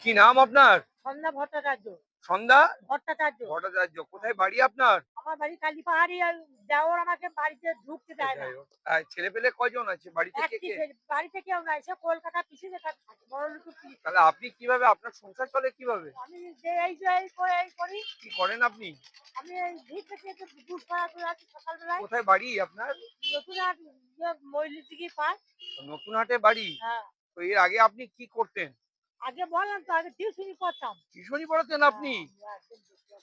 কি নাম আপনার? সন্ধ্যা ভট্টাচার্য। সন্ধ্যা ভট্টাচার্য। ভট্টাচার্য। কোথায় বাড়ি আপনার? আমার বাড়ি কালীপাহাড়ি। আর দেওর আমাকে বাড়িতে ঢুকতে দেয় না। যাই হোক। ছেলেপেলে কয়জন আছে? বাড়িতে কে একটি কে? বাড়িতে কেউ নাই। সে কলকাতা পিসির কাছে থাকে। বড়লোকের পিসি। তাহলে আপনি কিভাবে, আপনার সংসার চলে কিভাবে? আমি যে এই যে এই করি। কি করেন আপনি? আমি এই ভিড় থেকে একটু দুধ পাড়া করে আছি সকালবেলায়। কোথায় বাড়ি আপনার? নতুনহাট মইলিদিঘি পার্ক। নতুন হাটে বাড়ি। হ্যাঁ। তো এর আগে আপনি কি করতেন? আগে বললাম তো, আগে টিউশনি করতাম। টিউশনি পড়াতেন আপনি?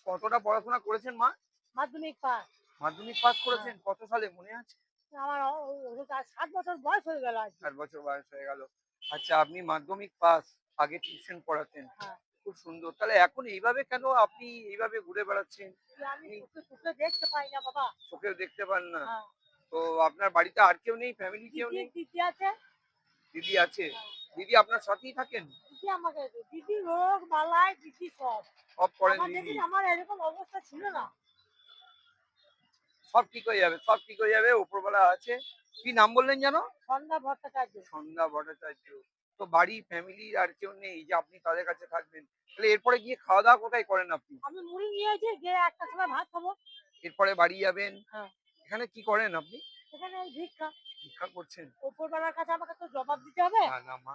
কতটা পড়াশোনা করেছেন মা? মাধ্যমিক পাস। মাধ্যমিক পাস হ্যাঁ। করেছেন? কত সালে মনে আছে? আমার 7 বছর বয়স হয়ে গেল আজকে। 8 বছর বয়স হয়ে গেল। আচ্ছা, আপনি মাধ্যমিক পাস, আগে টিউশন পড়াতেন। হ্যাঁ। খুব সুন্দর। তাহলে এখন এইভাবে কেন আপনি এইভাবে ঘুরে বেড়াচ্ছেন? আমি চোখে দেখতে পাই না বাবা। চোখেও দেখতে পান না। হ্যাঁ। তো আপনার বাড়িতে আর কেউ নেই? ফ্যামিলি কেউ নেই? দিদি আছে। দিদি আছে। হ্যাঁ। দিদি আপনার সাথেই থাকেন? দিদি আমাকে দিদি রোগ বালাই দিদি সব। সব করেন আমার দিদি? যেদিন আমার এরকম অবস্থা ছিল না। সব ঠিক হয়ে যাবে, সব ঠিক হয়ে যাবে। উপরবেলা আছে। কি নাম বললেন যেন? সন্ধ্যা ভট্টাচার্য। সন্ধ্যা ভট্টাচার্য। তো বাড়ি ফ্যামিলি আর কেউ নেই যে আপনি তাদের কাছে থাকবেন? তাহলে এরপরে গিয়ে খাওয়া দাওয়া কোথায় করেন আপনি? আমি মুড়ি নিয়েছি, গিয়ে একটা সময় ভাত খাবো। এরপরে বাড়ি যাবেন? হ্যাঁ। এখানে কি করেন আপনি? এখানে এই ভিক্ষা। ভিক্ষা করছেন? উপরবেলার কাছে আমাকে তো জবাব দিতে হবে। না না মা,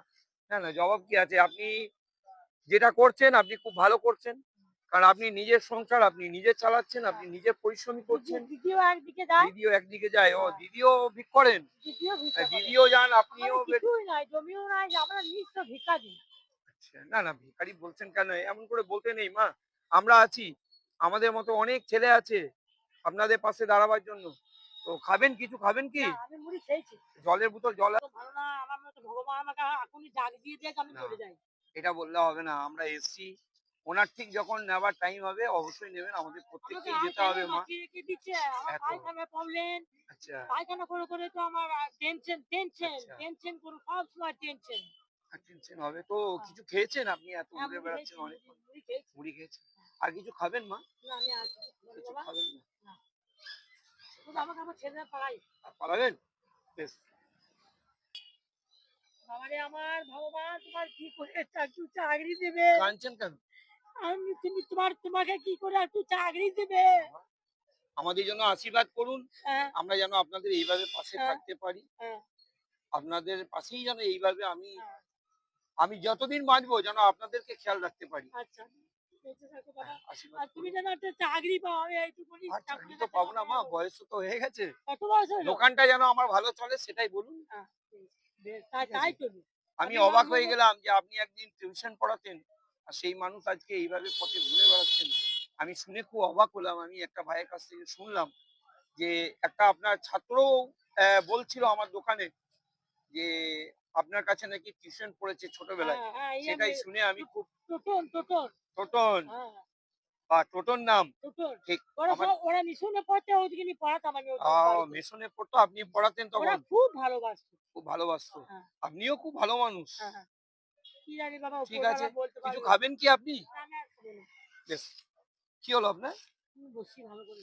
না না, জবাব কি আছে? আপনি যেটা করছেন আপনি খুব ভালো করছেন। কারণ আপনি নিজের সংসার আপনি নিজে চালাচ্ছেন, আপনি হ্যাঁ। নিজে পরিশ্রমী করছেন। দিদিও একদিকে যায়। দিদিও একদিকে যায়। ও, হ্যাঁ। দিদিও ভিক করেন? দিদিও ভিক্ষা করে। দিদিও যান, আপনিও আমাদের কিছুই নাই, জমিও নাই, যে আমরা নিঃস্ব ভিখারি। আচ্ছা, না না, ভিখারি বলছেন কেন? এমন করে বলতে নেই মা। আমরা আছি। আমাদের মতো অনেক ছেলে আছে আপনাদের পাশে দাঁড়াবার জন্য। তো খাবেন, কিছু খাবেন কি? না, আমি মুড়ি খেয়েছি। জলের বোতল, জল তো ভালো না, আমার মতো ভগবান আমাকে এখনই ডাক দিয়ে দিয়েছে, আমি না, চলে যাই। এটা বললে হবে না। আমরা এসছি। ওনার ঠিক যখন নেবার টাইম হবে অবশ্যই নেবেন। আমাদের আমাকে প্রত্যেককেই যেতে হবে আইখানায় মা। মাখিয়ে রেখে দিচ্ছে। আমার এত পায়খানায় প্রবলেম। আচ্ছা, পায়খানা করে করে তো আমার টেনশন টেনশন আচ্ছা। টেনশন করে সব সময় টেনশন। টেনশন হবে তো। কিছু খেয়েছেন? আপনি এত হ্যাঁ, ঘুরে মুড়ি বেড়াচ্ছেন খেয়েছি, অনেকক্ষণ। মুড়ি খেয়েছি। মুড়ি খেয়েছেন? আর কিছু খাবেন মা? না, আমি আর কিছু খাবো না কিছু বাবা। খাবেন না? না, শুধু আমাকে আমার ছেলেরা পাড়াই। পালাবেন? বেশ। বাবারে আমার, ভগবান তোমার কি করে একটু চাকরি দেবে? কাঁদছেন কেন? তোমাকে কি করে একটু চাকরি দেবে? আমাদের জন্য আশীর্বাদ করুন। হ্যাঁ। আমরা যেন আপনাদের এইভাবে পাশে হ্যাঁ। থাকতে পারি। হ্যাঁ। আপনাদের পাশেই যেন এইভাবে আমি হ্যাঁ। আমি যতদিন বাঁচবো যেন আপনাদেরকে খেয়াল রাখতে পারি। আচ্ছা, বেঁচে থাকো বাবা। আশীর্বাদ আর তুমি করুন। যেন একটা চাকরি পাও, আমি এইটুকুনি আর চাকরি ঠাকুরের তো কাছে পাবো না মাথায় মা, রাখবো। বয়স তো হয়ে গেছে। কত বয়স হলো? দোকানটা যেন আমার ভালো চলে সেটাই বলুন। হ্যাঁ, বেশ, ঠিক তাই আছে? চলুক। আমি আমি অবাক আমি হয়ে গেলাম যে আপনি একদিন টিউশন পড়াতেন। আর সেই মানুষ আজকে এইভাবে পথে ঘুরে বেড়াচ্ছেন। আমি শুনে খুব অবাক হলাম। আমি একটা ভাইয়ের কাছ থেকে শুনলাম যে একটা আপনার ছাত্রও বলছিল আমার দোকানে যে আপনার কাছে নাকি টিউশন পড়েছে ছোটবেলায়। হ্যাঁ, হ্যাঁ, সেটাই শুনে আমি খুব টোটন টোটন। টোটন হ্যাঁ, বা টোটন নাম টোটন। ঠিক আমার ওরা মিশনে পড়তে, ওদিকে নিয়ে পড়াতাম আমি ওদের বাড়িতে। মেশনে পড়তো, আপনি পড়াতেন ওরা তখন? খুব ভালোবাসতো। খুব ভালোবাসতো। হ্যাঁ। আপনিও খুব ভালো মানুষ। হ্যাঁ, হ্যাঁ। কি জানি বাবা, ঠিক আছে। উপরওয়ালা বলতে কিছু পারবে। খাবেন কি আপনি? আমি আর খাবো না। বেশ। কি হলো আপনার? তুমি বসি ভালো করে।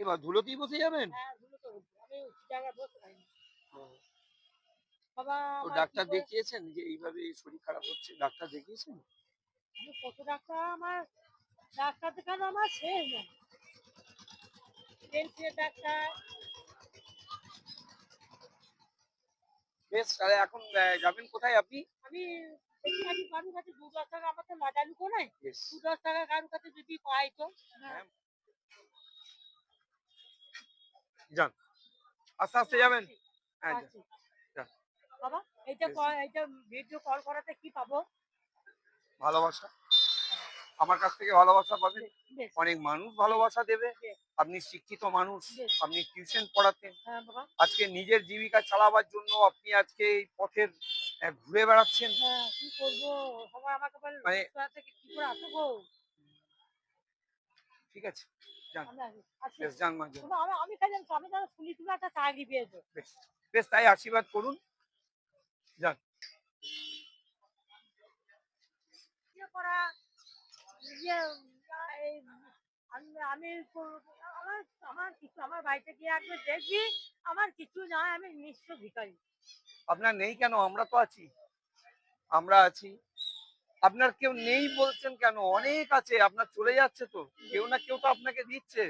এবার ধুলোতেই বসে যাবেন? হ্যাঁ, ধুলো তো হচ্ছে। আমি উঁচু জায়গায় বসে খাই না। ও, বাবা তো আমার কি ডাক্তার করে, দেখিয়েছেন যে এইভাবে শরীর খারাপ হচ্ছে? ডাক্তার দেখিয়েছেন? আমি কত ডাক্তার, আমার ডাক্তার দেখানো আমার শেষ নেই। পেন্সিলের ডাক্তার। বেশ, তাহলে এখন যাবেন কোথায় আপনি? আমি দেখি, আমি কারোর কাছে 2-10 টাকা, আমার তো লাজালুকো নাই। বেশ। 2-10 টাকা কারোর কাছে যদি পাই তো। হ্যাঁ। হ্যাঁ, যান। আস্তে, আস্তে যাবেন। আসছি, হ্যাঁ, যান, আসছি। যান। বাবা, বেশ। এইটা ভিডিও কল করাতে কি পাবো? ভালোবাসা। আমার কাছ থেকে ভালোবাসা পাবেন। বেশ, বেশ, অনেক মানুষ ভালোবাসা দেবে। বেশ, আপনি শিক্ষিত মানুষ। বেশ। আপনি টিউশন পড়াতেন। হ্যাঁ বাবা। আজকে নিজের জীবিকা চালাবার জন্য আপনি আজকে এই পথের ঘুরে বেড়াচ্ছেন। হ্যাঁ, কি করবো? সবাই আমাকে বলে মানে রেস্তোরাঁ থেকে কি করে আসো গো? ঠিক আছে। যান। আমি আসি, আসি। বেশ, যান মা, যান। শোনো, আমি খালি জানি, আমি যেন শুনি তুমি একটা চাকরি পেয়েছো। বেশ, বেশ, তাই আশীর্বাদ করুন। যান। ইয়ে করা, ইয়ে, এই আমি আমি আমার আমার কিছু, আমার বাড়িতে গিয়ে একবার দেখবি, আমার কিছু নয়, আমি নিঃস্ব ভিখারি। আপনার নেই কেন? আমরা তো আছি। আমরা আছি। আপনার কেউ নেই বলছেন কেন? অনেক আছে। আপনার চলে যাচ্ছে তো। কেউ না কেউ তো আপনাকে দিচ্ছে।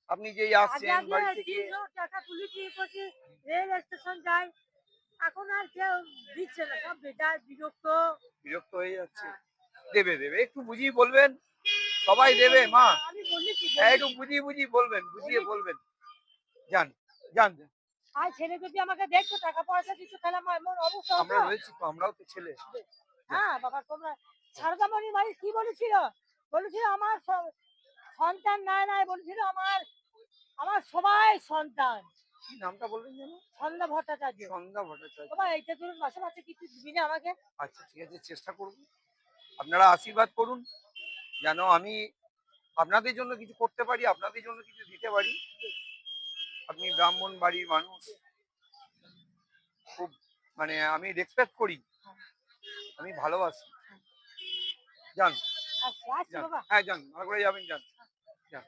আপনি যেই আগে আসছেন আগে বাড়ি থেকে ৩০০ টাকা তুলেছি এ করছি, রেল স্টেশন যাই। এখন আর কেউ দিচ্ছে না। সব বেজার বিরক্ত। বিরক্ত হয়ে যাচ্ছে। হ্যাঁ, দেবে, দেবে। একটু বুঝিয়ে বলবেন। সবাই আমি দেবে মা। আমি বলেছি হ্যাঁ, একটু বলেছি বুঝিয়ে বলবেন, বুঝিয়ে বলেছি। বলবেন। যান, যান। আর ছেলে যদি আমাকে দেখতো টাকা পয়সা দিত তাহলে আমার এমন অবস্থা আমরা হতো। রয়েছি তো, আমরাও তো ছেলে। যান। হ্যাঁ, বাবা তোমরা সারদামণি ভাই কি বলেছিল? বলেছিল আমার সন্তান নাই বলেছিল আমার আমার সবাই সন্তান। কি নামটা বললেন যেন? সন্ধ্যা ভট্টাচার্য। সন্ধ্যা ভট্টাচার্য। বাবা এইটা ধরুন মাসে মাসে কিছু দিবি না আমাকে? আচ্ছা ঠিক আছে, চেষ্টা করব। আপনারা আশীর্বাদ করুন যেন আমি আপনাদের জন্য কিছু করতে পারি, আপনাদের জন্য কিছু দিতে পারি। আপনি ব্রাহ্মণ বাড়ির মানুষ। খুব মানে আমি রেসপেক্ট করি, আমি ভালোবাসি। যান, আচ্ছা, আচ্ছা যান। বাবা। হ্যাঁ, যান। ভালো করে যাবেন, যান। যান।